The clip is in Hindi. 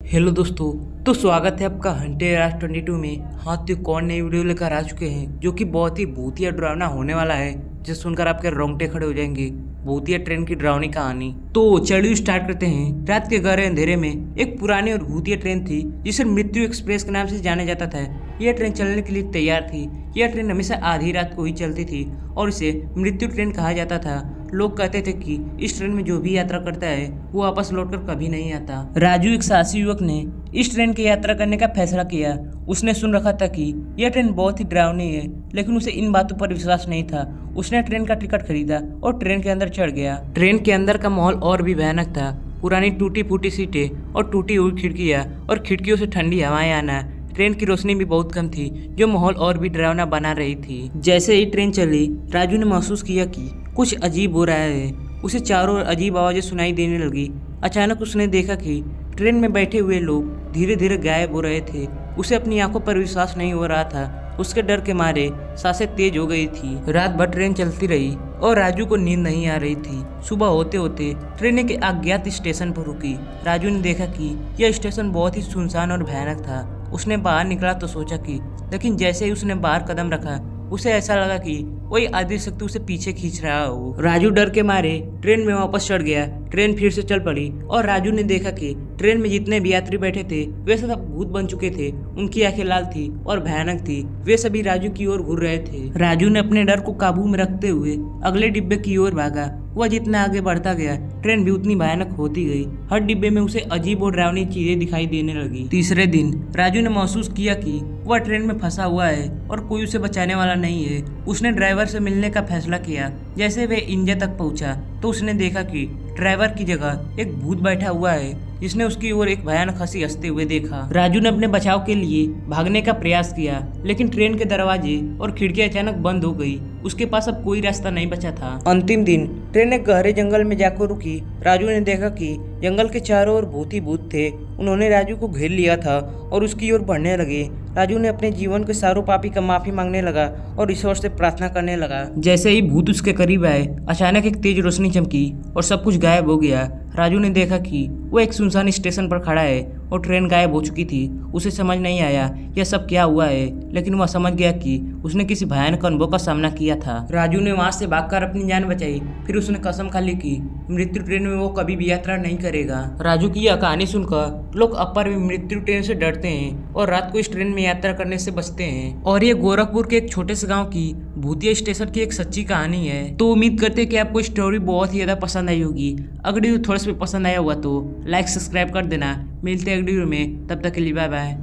हेलो दोस्तों। तो स्वागत है आपका हंटर राज 22 में। हाँ, तो एक और नई वीडियो लेकर आ चुके हैं जो कि बहुत ही भूतिया डरावना होने वाला है, जिसे सुनकर आपके रोंगटे खड़े हो जाएंगे। भूतिया ट्रेन की डरावनी कहानी। तो चलिए स्टार्ट करते हैं। रात के गहरे अंधेरे में एक पुरानी और भूतिया ट्रेन थी जिसे मृत्यु एक्सप्रेस के नाम से जाना जाता था। यह ट्रेन चलने के लिए तैयार थी। यह ट्रेन हमेशा आधी रात को ही चलती थी और इसे मृत्यु ट्रेन कहा जाता था। लोग कहते थे कि इस ट्रेन में जो भी यात्रा करता है वो वापस लौटकर कभी नहीं आता। राजू, एक साहसी युवक ने इस ट्रेन की यात्रा करने का फैसला किया। उसने सुन रखा था कि यह ट्रेन बहुत ही डरावनी है, लेकिन उसे इन बातों पर विश्वास नहीं था। उसने ट्रेन का टिकट खरीदा और ट्रेन के अंदर चढ़ गया। ट्रेन के अंदर का माहौल और भी भयानक था। पुरानी टूटी फूटी सीटें और टूटी हुई खिड़कियां और खिड़कियों से ठंडी हवाएं आना। ट्रेन की रोशनी भी बहुत कम थी, जो माहौल और भी डरावना बना रही थी। जैसे ही ट्रेन चली, राजू ने महसूस किया कि कुछ अजीब हो रहा है। उसे चारों ओर अजीब आवाजें सुनाई देने लगी। अचानक उसने देखा कि ट्रेन में बैठे हुए लोग धीरे धीरे गायब हो रहे थे। उसे अपनी आंखों पर विश्वास नहीं हो रहा था। उसके डर के मारे सांसें तेज हो गई थी। रात भर ट्रेन चलती रही और राजू को नींद नहीं आ रही थी। सुबह होते होते ट्रेन एक अज्ञात स्टेशन पर रुकी। राजू ने देखा कि यह स्टेशन बहुत ही सुनसान और भयानक था। उसने बाहर निकला तो सोचा कि, लेकिन जैसे ही उसने बाहर कदम रखा उसे ऐसा लगा कि कोई अदृश्य शक्ति उसे पीछे खींच रहा हो। राजू डर के मारे ट्रेन में वापस चढ़ गया। ट्रेन फिर से चल पड़ी और राजू ने देखा कि ट्रेन में जितने भी यात्री बैठे थे वे सब भूत बन चुके थे। उनकी आंखें लाल थी और भयानक थी। वे सभी राजू की ओर घूर रहे थे। राजू ने अपने डर को काबू में रखते हुए अगले डिब्बे की ओर भागा। वह जितना आगे बढ़ता गया ट्रेन भी उतनी भयानक होती गई। हर डिब्बे में उसे अजीब और डरावनी चीजें दिखाई देने लगी। तीसरे दिन राजू ने महसूस किया कि वह ट्रेन में फंसा हुआ है और कोई उसे बचाने वाला नहीं है। उसने ड्राइवर से मिलने का फैसला किया। जैसे वे इंजन तक पहुंचा तो उसने देखा कि ड्राइवर की जगह एक भूत बैठा हुआ है, जिसने उसकी ओर एक भयानक हंसी हंसते हुए देखा। राजू ने अपने बचाव के लिए भागने का प्रयास किया, लेकिन ट्रेन के दरवाजे और खिड़कियां अचानक बंद हो गई। उसके पास अब कोई रास्ता नहीं बचा था। अंतिम दिन ट्रेन एक गहरे जंगल में जाकर रुकी। राजू ने देखा कि जंगल के चारों ओर भूत ही भूत थे। उन्होंने राजू को घेर लिया था और उसकी ओर बढ़ने लगे। राजू ने अपने जीवन के सारों पापी का माफी मांगने लगा और ईश्वर से प्रार्थना करने लगा। जैसे ही भूत उसके करीब आए, अचानक एक तेज रोशनी चमकी और सब कुछ गायब हो गया। राजू ने देखा कि वो एक सुनसान स्टेशन पर खड़ा है और ट्रेन गायब हो चुकी थी। उसे समझ नहीं आया यह सब क्या हुआ है, लेकिन वह समझ गया कि उसने किसी भयानक अनुभव का सामना किया था। राजू ने वहां से भागकर अपनी जान बचाई। फिर उसने कसम खा ली कि मृत्यु ट्रेन में वो कभी भी यात्रा नहीं करेगा। राजू की यह कहानी सुनकर लोग अपर में मृत्यु ट्रेन से डरते हैं और रात को इस ट्रेन में यात्रा करने से बचते हैं। और ये गोरखपुर के एक छोटे से गाँव की भूतिया स्टेशन की एक सच्ची कहानी है। तो उम्मीद करते हैं कि आपको स्टोरी बहुत ही ज्यादा पसंद आई होगी। अगर ये थोड़ा सा पसंद आया हुआ तो लाइक सब्सक्राइब कर देना। मिलते हैं अगली वीडियो में, तब तक के लिए बाय बाय।